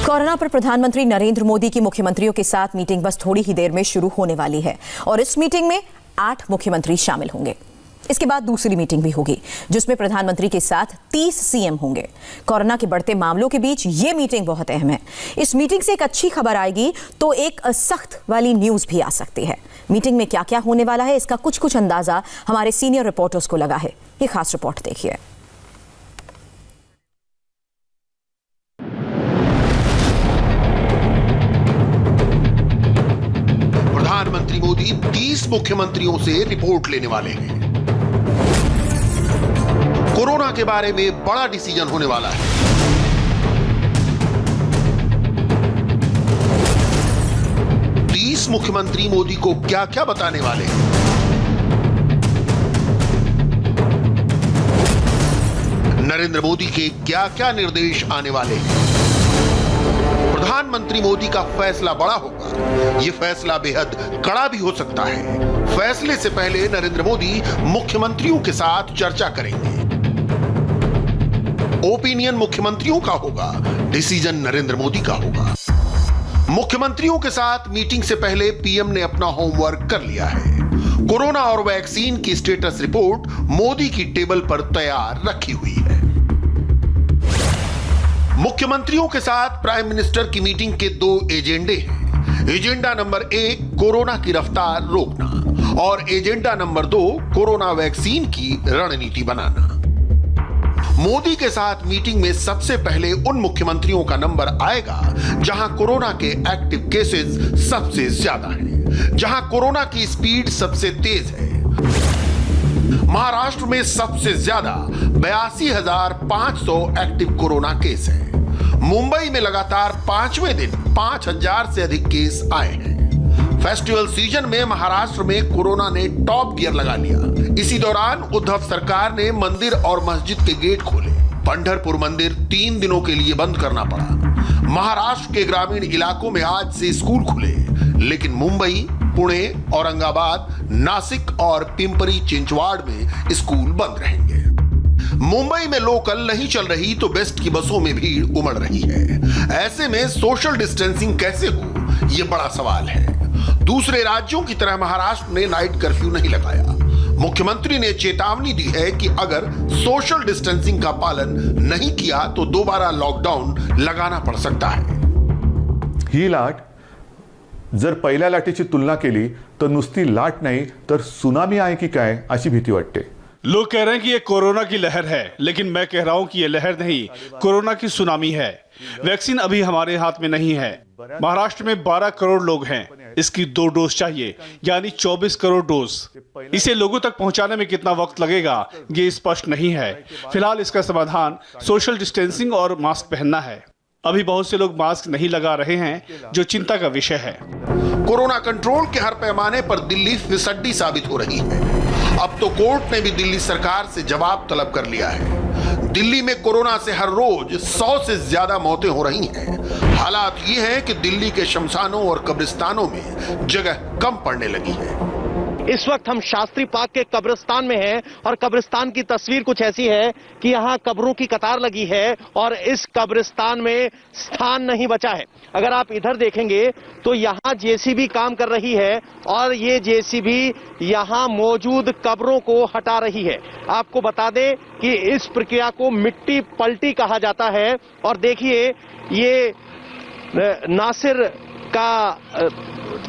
Corona पर प्रधानमंत्री नरेंद्र मोदी की मुख्यमंत्रियों के साथ मीटिंग बस थोड़ी ही देर में शुरू होने वाली है और इस मीटिंग में 8 मुख्यमंत्री शामिल होंगे। इसके बाद दूसरी मीटिंग भी होगी जिसमें प्रधानमंत्री के साथ 30 सीएम होंगे। कोरोना के बढ़ते मामलों के बीच ये मीटिंग बहुत अहम है। इस मीटिंग से एक अच्छी खबर आएगी तो एक सख्त वाली न्यूज भी आ सकती है। मीटिंग में क्या क्या होने वाला है इसका कुछ अंदाजा हमारे सीनियर रिपोर्टर्स को लगा है। ये खास रिपोर्ट देखिए। प्रधानमंत्री मोदी 30 मुख्यमंत्रियों से रिपोर्ट लेने वाले हैं। कोरोना के बारे में बड़ा डिसीजन होने वाला है। मुख्यमंत्री मोदी को क्या क्या बताने वाले हैं। नरेंद्र मोदी के क्या क्या निर्देश आने वाले हैं। प्रधानमंत्री मोदी का फैसला बड़ा होगा। यह फैसला बेहद कड़ा भी हो सकता है। फैसले से पहले नरेंद्र मोदी मुख्यमंत्रियों के साथ चर्चा करेंगे। ओपिनियन मुख्यमंत्रियों का होगा, डिसीजन नरेंद्र मोदी का होगा। मुख्यमंत्रियों के साथ मीटिंग से पहले पीएम ने अपना होमवर्क कर लिया है। कोरोना और वैक्सीन की स्टेटस रिपोर्ट मोदी की टेबल पर तैयार रखी हुई है। मुख्यमंत्रियों के साथ प्राइम मिनिस्टर की मीटिंग के 2 एजेंडे हैं। एजेंडा नंबर 1 कोरोना की रफ्तार रोकना और एजेंडा नंबर 2 कोरोना वैक्सीन की रणनीति बनाना। मोदी के साथ मीटिंग में सबसे पहले उन मुख्यमंत्रियों का नंबर आएगा जहां कोरोना के एक्टिव केसेस सबसे ज्यादा हैं, जहां कोरोना की स्पीड सबसे तेज है। महाराष्ट्र में सबसे ज्यादा 82,500 एक्टिव कोरोना केस हैं। मुंबई में लगातार 5वें दिन 5,000 से अधिक केस आए हैं। फेस्टिवल सीजन में महाराष्ट्र में कोरोना ने टॉप गियर लगा लिया। इसी दौरान उद्धव सरकार ने मंदिर और मस्जिद के गेट खोले। पंढरपुर मंदिर 3 दिनों के लिए बंद करना पड़ा। महाराष्ट्र के ग्रामीण इलाकों में आज से स्कूल खुले, लेकिन मुंबई, पुणे, औरंगाबाद, नासिक और पिंपरी चिंचवाड़ में स्कूल बंद रहेंगे। मुंबई में लोकल नहीं चल रही तो बेस्ट की बसों में भीड़ उमड़ रही है। ऐसे में सोशल डिस्टेंसिंग कैसे हो, यह बड़ा सवाल है। दूसरे राज्यों की तरह महाराष्ट्र ने नाइट कर्फ्यू नहीं लगाया। मुख्यमंत्री ने चेतावनी दी है कि अगर सोशल डिस्टेंसिंग का पालन नहीं किया तो दोबारा लॉकडाऊन लगाना पड़ सकता है। ही लाट जर पहिल्या लाटेची तुलना केली तर नुसती लाट नाही तर सुनामी आहे की काय अशी भीती वाटते। लोग कह रहे हैं कि ये कोरोना की लहर है, लेकिन मैं कह रहा हूं कि ये लहर नहीं, कोरोना की सुनामी है। वैक्सीन अभी हमारे हाथ में नहीं है। महाराष्ट्र में 12 करोड़ लोग हैं। इसकी 2 डोज चाहिए, यानी 24 करोड़ डोज। इसे लोगों तक पहुंचाने में कितना वक्त लगेगा ये स्पष्ट नहीं है। फिलहाल इसका समाधान सोशल डिस्टेंसिंग और मास्क पहनना है। अभी बहुत से लोग मास्क नहीं लगा रहे हैं, जो चिंता का विषय है। कोरोना कंट्रोल के हर पैमाने पर दिल्ली फिसड्डी साबित हो रही है। अब तो कोर्ट ने भी दिल्ली सरकार से जवाब तलब कर लिया है। दिल्ली में कोरोना से हर रोज 100 से ज्यादा मौतें हो रही हैं। हालात ये हैं कि दिल्ली के शमशानों और कब्रिस्तानों में जगह कम पड़ने लगी है। इस वक्त हम शास्त्री पार्क के कब्रिस्तान में हैं और कब्रिस्तान की तस्वीर कुछ ऐसी है कि यहाँ कब्रों की कतार लगी है और इस कब्रिस्तान में स्थान नहीं बचा है। अगर आप इधर देखेंगे तो यहाँ जेसीबी काम कर रही है और ये जेसीबी यहाँ मौजूद कब्रों को हटा रही है। आपको बता दें कि इस प्रक्रिया को मिट्टी पलटी कहा जाता है। और देखिए ये नासिर का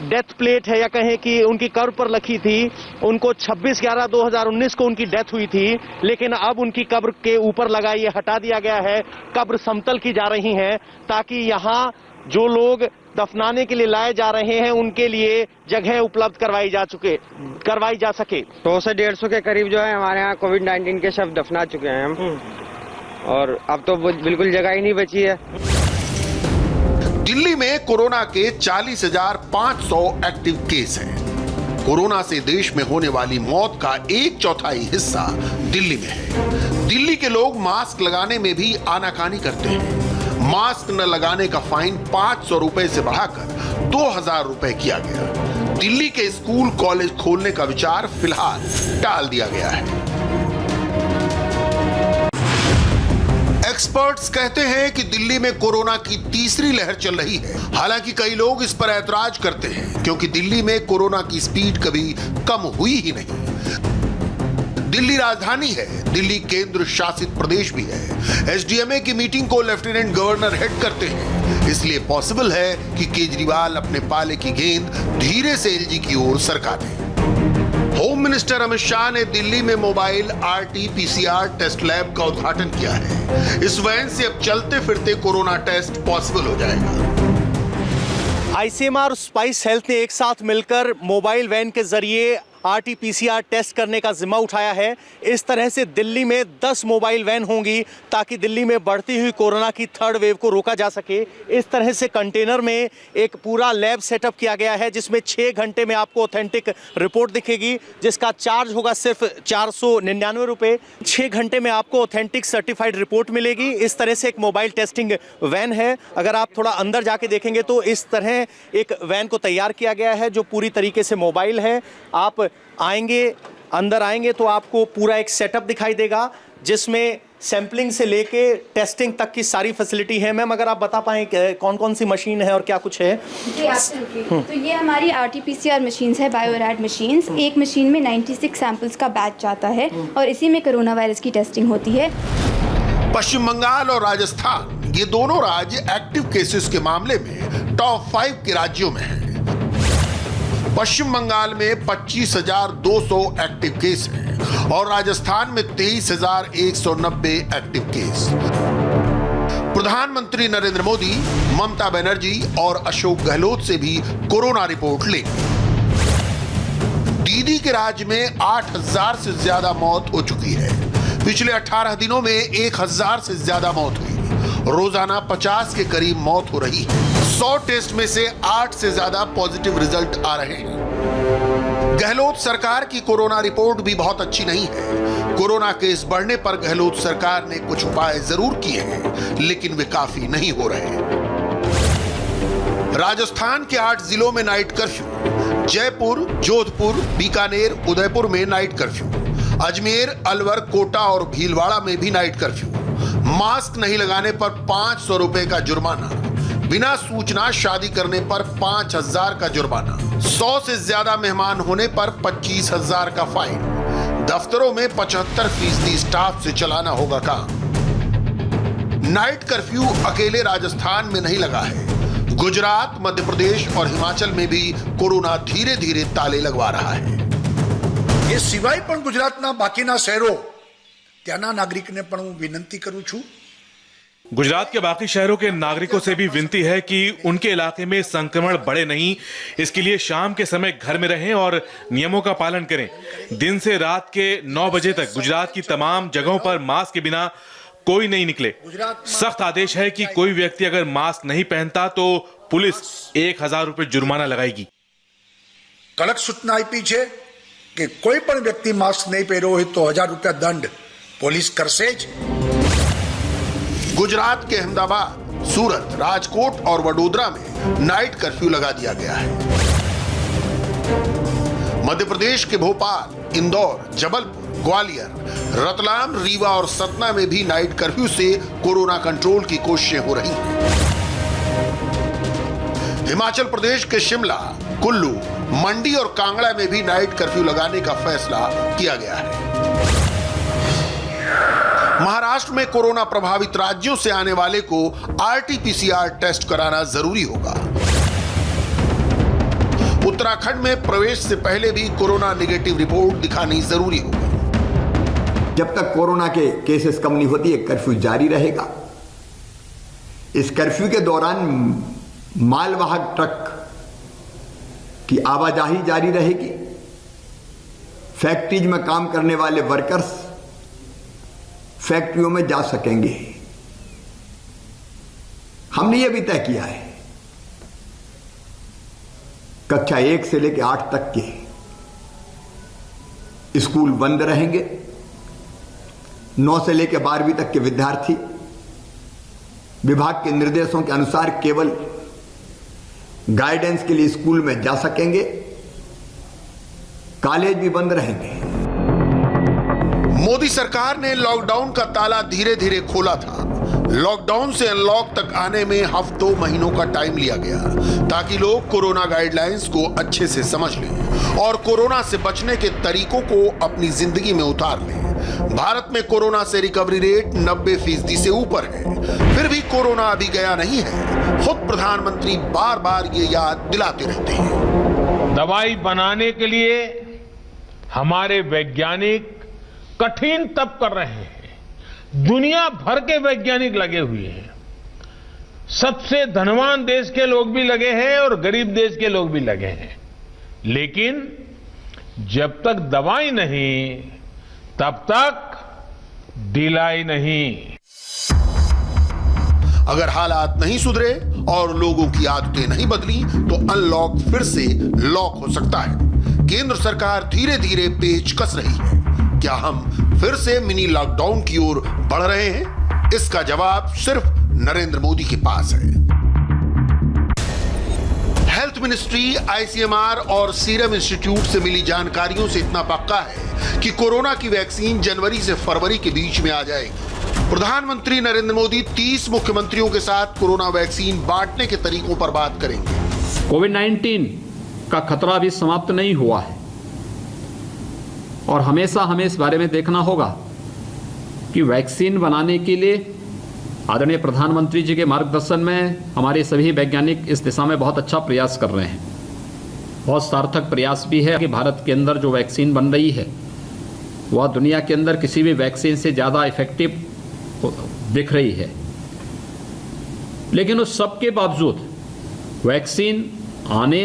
डेथ प्लेट है, या कहें कि उनकी कब्र पर लिखी थी। उनको 26/11/2019 को उनकी डेथ हुई थी, लेकिन अब उनकी कब्र के ऊपर लगा ये हटा दिया गया है। कब्र समतल की जा रही है ताकि यहाँ जो लोग दफनाने के लिए लाए जा रहे हैं उनके लिए जगह उपलब्ध करवाई जा सके। 100 से 150 के करीब जो है हमारे यहाँ कोविड-19 के शव दफना चुके हैं हम, और अब तो बिल्कुल जगह ही नहीं बची है। दिल्ली में कोरोना के 40,500 एक्टिव केस हैं। कोरोना से देश में होने वाली मौत का 1/4 हिस्सा दिल्ली में है। दिल्ली के लोग मास्क लगाने में भी आनाकानी करते हैं। मास्क न लगाने का फाइन 500 रुपए से बढ़ाकर 2,000 रुपए किया गया। दिल्ली के स्कूल कॉलेज खोलने का विचार फिलहाल टाल दिया गया है। एक्सपर्ट्स कहते हैं कि दिल्ली में कोरोना की तीसरी लहर चल रही है। हालांकि कई लोग इस पर ऐतराज करते हैं क्योंकि दिल्ली में कोरोना की स्पीड कभी कम हुई ही नहीं। दिल्ली राजधानी है, दिल्ली केंद्र शासित प्रदेश भी है। एसडीएमए की मीटिंग को लेफ्टिनेंट गवर्नर हेड करते हैं, इसलिए पॉसिबल है कि केजरीवाल अपने पाले की गेंद धीरे से एलजी की ओर सरका दें। होम मिनिस्टर अमित शाह ने दिल्ली में मोबाइल आरटी-पीसीआर टेस्ट लैब का उद्घाटन किया है। इस वैन से अब चलते फिरते कोरोना टेस्ट पॉसिबल हो जाएगा। आईसीएमआर और स्पाइस हेल्थ ने एक साथ मिलकर मोबाइल वैन के जरिए आरटी-पीसीआर टेस्ट करने का जिम्मा उठाया है। इस तरह से दिल्ली में 10 मोबाइल वैन होंगी ताकि दिल्ली में बढ़ती हुई कोरोना की थर्ड वेव को रोका जा सके। इस तरह से कंटेनर में एक पूरा लैब सेटअप किया गया है जिसमें 6 घंटे में आपको ऑथेंटिक रिपोर्ट दिखेगी, जिसका चार्ज होगा सिर्फ 499 रुपये। 6 घंटे में आपको ऑथेंटिक सर्टिफाइड रिपोर्ट मिलेगी। इस तरह से एक मोबाइल टेस्टिंग वैन है। अगर आप थोड़ा अंदर जाके देखेंगे तो इस तरह एक वैन को तैयार किया गया है जो पूरी तरीके से मोबाइल है। आप अंदर आएंगे तो आपको पूरा एक सेटअप दिखाई देगा जिसमें सैंपलिंग से लेके टेस्टिंग तक की सारी फैसिलिटी है। मैम, अगर आप बता पाएं कौन कौन सी मशीन है और क्या कुछ है? तो ये हमारी आरटी-पीसीआर मशीन्स है, बायोरैड मशीन्स। एक मशीन में 96 सैंपल्स का बैच जाता है और इसी में कोरोना वायरस की टेस्टिंग होती है। पश्चिम बंगाल और राजस्थान, ये दोनों राज्य एक्टिव केसेस के मामले में टॉप 5 के राज्यों में हैं। पश्चिम बंगाल में 25,200 एक्टिव केस हैं और राजस्थान में 23,190 एक्टिव केस। प्रधानमंत्री नरेंद्र मोदी, ममता बनर्जी और अशोक गहलोत से भी कोरोना रिपोर्ट लेंगे। दीदी के राज्य में 8,000 से ज्यादा मौत हो चुकी है। पिछले 18 दिनों में 1,000 से ज्यादा मौत हुई। रोजाना 50 के करीब मौत हो रही है। 100 टेस्ट में से 8 से ज्यादा पॉजिटिव रिजल्ट आ रहे हैं। गहलोत सरकार की कोरोना रिपोर्ट भी बहुत अच्छी नहीं है। कोरोना केस बढ़ने पर गहलोत सरकार ने कुछ उपाय जरूर किए हैं, लेकिन वे काफी नहीं हो रहे। राजस्थान के 8 जिलों में नाइट कर्फ्यू। जयपुर, जोधपुर, बीकानेर, उदयपुर में नाइट कर्फ्यू। अजमेर, अलवर, कोटा और भीलवाड़ा में भी नाइट कर्फ्यू। मास्क नहीं लगाने पर 500 रुपए का जुर्माना। बिना सूचना शादी करने पर 5,000 का जुर्माना। 100 से ज्यादा मेहमान होने पर 25,000 का फाइन। दफ्तरों में 75% स्टाफ से चलाना होगा काम। नाइट कर्फ्यू अकेले राजस्थान में नहीं लगा है। गुजरात, मध्य प्रदेश और हिमाचल में भी कोरोना धीरे धीरे ताले लगवा रहा है। એ સિવાય પણ ગુજરાતના બાકીના શહેરો ત્યાંના નાગરિકને પણ હું વિનંતી કરું છું। गुजरात के बाकी शहरों के नागरिकों से भी विनती है कि उनके इलाके में संक्रमण बढ़े नहीं, इसके लिए शाम के समय घर में रहें और नियमों का पालन करें। दिन से रात के 9 बजे तक गुजरात की तमाम जगहों पर मास्क के बिना कोई नहीं निकले। सख्त आदेश है कि कोई व्यक्ति अगर मास्क नहीं पहनता तो पुलिस 1,000 रुपए जुर्माना लगाएगी। કડક સૂચના આપી છે કે કોઈ પણ વ્યક્તિ માસ્ક નહીં પહેર્યો હોય તો 1,000 રૂપિયા દંડ પોલીસ કરશે જ। गुजरात के अहमदाबाद, सूरत, राजकोट और वडोदरा में नाइट कर्फ्यू लगा दिया गया है। मध्य प्रदेश के भोपाल, इंदौर, जबलपुर, ग्वालियर, रतलाम, रीवा और सतना में भी नाइट कर्फ्यू से कोरोना कंट्रोल की कोशिशें हो रही हैं। हिमाचल प्रदेश के शिमला, कुल्लू, मंडी और कांगड़ा में भी नाइट कर्फ्यू लगाने का फैसला किया गया है। महाराष्ट्र में कोरोना प्रभावित राज्यों से आने वाले को आरटी-पीसीआर टेस्ट कराना जरूरी होगा। उत्तराखंड में प्रवेश से पहले भी कोरोना नेगेटिव रिपोर्ट दिखानी जरूरी होगी। जब तक कोरोना के केसेस कम नहीं होती, एक कर्फ्यू जारी रहेगा। इस कर्फ्यू के दौरान मालवाहक ट्रक की आवाजाही जारी रहेगी। फैक्ट्रीज में काम करने वाले वर्कर्स फैक्ट्रियों में जा सकेंगे। हमने यह भी तय किया है कक्षा 1 से लेकर 8 तक के स्कूल बंद रहेंगे। 9 से लेकर 12वीं तक के विद्यार्थी विभाग के निर्देशों के अनुसार केवल गाइडेंस के लिए स्कूल में जा सकेंगे। कॉलेज भी बंद रहेंगे। मोदी सरकार ने लॉकडाउन का ताला धीरे धीरे खोला था, लॉकडाउन से अनलॉक तक आने में हफ्तों महीनों का टाइम लिया गया ताकि लोग कोरोना गाइडलाइंस को अच्छे से समझ लें और कोरोना से बचने के तरीकों को अपनी जिंदगी में उतार लें। भारत में कोरोना से रिकवरी रेट 90% से ऊपर है, फिर भी कोरोना अभी गया नहीं है। खुद प्रधानमंत्री बार बार ये याद दिलाते रहते हैं। दवाई बनाने के लिए हमारे वैज्ञानिक कठिन तप कर रहे हैं। दुनिया भर के वैज्ञानिक लगे हुए हैं। सबसे धनवान देश के लोग भी लगे हैं और गरीब देश के लोग भी लगे हैं। लेकिन जब तक दवाई नहीं तब तक ढिलाई नहीं। अगर हालात नहीं सुधरे और लोगों की आदतें नहीं बदली तो अनलॉक फिर से लॉक हो सकता है। केंद्र सरकार धीरे धीरे पेच कस रही है। क्या हम फिर से मिनी लॉकडाउन की ओर बढ़ रहे हैं? इसका जवाब सिर्फ नरेंद्र मोदी के पास है। हेल्थ मिनिस्ट्री, आईसीएमआर और सीरम इंस्टीट्यूट से मिली जानकारियों से इतना पक्का है कि कोरोना की वैक्सीन जनवरी से फरवरी के बीच में आ जाएगी। प्रधानमंत्री नरेंद्र मोदी 30 मुख्यमंत्रियों के साथ कोरोना वैक्सीन बांटने के तरीकों पर बात करेंगे। कोविड-19 का खतरा अभी समाप्त नहीं हुआ है और हमेशा हमें इस बारे में देखना होगा कि वैक्सीन बनाने के लिए आदरणीय प्रधानमंत्री जी के मार्गदर्शन में हमारे सभी वैज्ञानिक इस दिशा में बहुत अच्छा प्रयास कर रहे हैं। बहुत सार्थक प्रयास भी है कि भारत के अंदर जो वैक्सीन बन रही है वह दुनिया के अंदर किसी भी वैक्सीन से ज़्यादा इफेक्टिव दिख रही है। लेकिन उस सब के बावजूद वैक्सीन आने,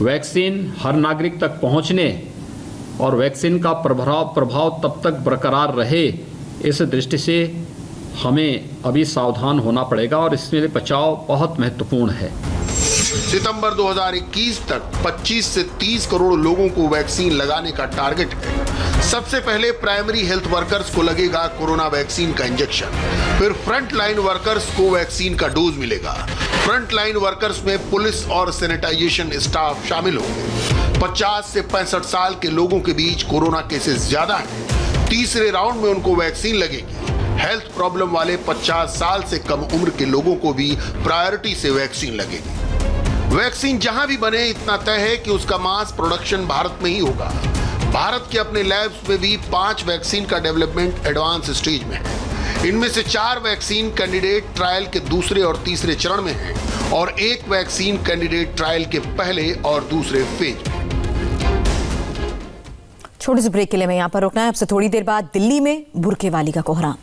वैक्सीन हर नागरिक तक पहुंचने और वैक्सीन का प्रभाव तब तक बरकरार रहे, इस दृष्टि से हमें अभी सावधान होना पड़ेगा और इसमें बचाव बहुत महत्वपूर्ण है। सितंबर 2021 तक 25 से 30 करोड़ लोगों को वैक्सीन लगाने का टारगेट है। सबसे पहले प्राइमरी हेल्थ वर्कर्स को लगेगा कोरोना वैक्सीन का इंजेक्शन, फिर फ्रंट लाइन वर्कर्स को वैक्सीन का डोज मिलेगा। फ्रंट लाइन वर्कर्स में पुलिस और सैनिटाइजेशन स्टाफ शामिल होंगे। 50 से 65 साल के लोगों के बीच कोरोना केसेस ज्यादा हैं। तीसरे राउंड में उनको वैक्सीन लगेगी। हेल्थ प्रॉब्लम वाले 50 साल से कम उम्र के लोगों को भी प्रायोरिटी से वैक्सीन लगेगी। वैक्सीन जहां भी बने, इतना तय है कि उसका मास प्रोडक्शन भारत में ही होगा। भारत के अपने लैब्स में भी 5 वैक्सीन का डेवलपमेंट एडवांस स्टेज में है। इनमें से 4 वैक्सीन कैंडिडेट ट्रायल के दूसरे और तीसरे चरण में है और 1 वैक्सीन कैंडिडेट ट्रायल के पहले और दूसरे फेज में। छोटे से ब्रेक के लिए मैं यहाँ पर रुकना है। अब से थोड़ी देर बाद दिल्ली में बुर्के वाली का कोहराम।